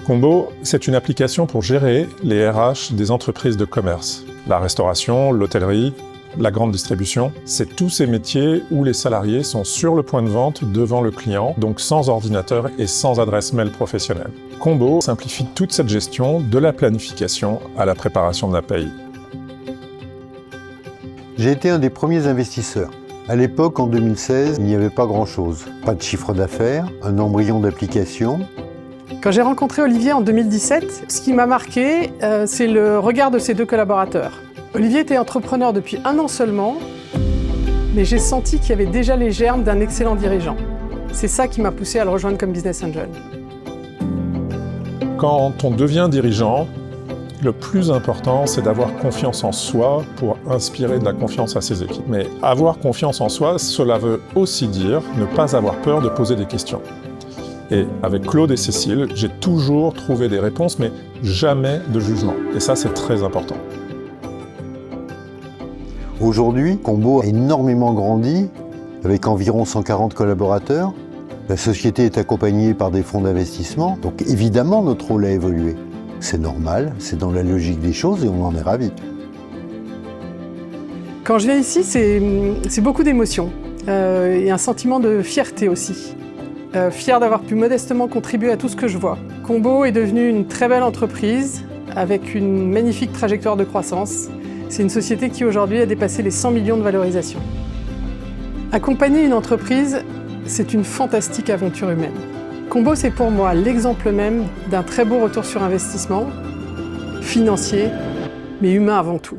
Combo, c'est une application pour gérer les RH des entreprises de commerce. La restauration, l'hôtellerie, la grande distribution, c'est tous ces métiers où les salariés sont sur le point de vente devant le client, donc sans ordinateur et sans adresse mail professionnelle. Combo simplifie toute cette gestion, de la planification à la préparation de la paye. J'ai été un des premiers investisseurs. À l'époque, en 2016, il n'y avait pas grand-chose. Pas de chiffre d'affaires, un embryon d'application. Quand j'ai rencontré Olivier en 2017, ce qui m'a marqué, c'est le regard de ses deux collaborateurs. Olivier était entrepreneur depuis 1 an seulement, mais j'ai senti qu'il y avait déjà les germes d'un excellent dirigeant. C'est ça qui m'a poussé à le rejoindre comme business angel. Quand on devient dirigeant, le plus important, c'est d'avoir confiance en soi pour inspirer de la confiance à ses équipes. Mais avoir confiance en soi, cela veut aussi dire ne pas avoir peur de poser des questions. Et avec Claude et Cécile, j'ai toujours trouvé des réponses, mais jamais de jugement. Et ça, c'est très important. Aujourd'hui, Combo a énormément grandi, avec environ 140 collaborateurs. La société est accompagnée par des fonds d'investissement, donc évidemment notre rôle a évolué. C'est normal, c'est dans la logique des choses et on en est ravis. Quand je viens ici, c'est beaucoup d'émotions et un sentiment de fierté aussi. Fier d'avoir pu modestement contribuer à tout ce que je vois. Combo est devenu une très belle entreprise avec une magnifique trajectoire de croissance. C'est une société qui aujourd'hui a dépassé les 100 millions de valorisation. Accompagner une entreprise, c'est une fantastique aventure humaine. Combo, c'est pour moi l'exemple même d'un très beau retour sur investissement, financier, mais humain avant tout.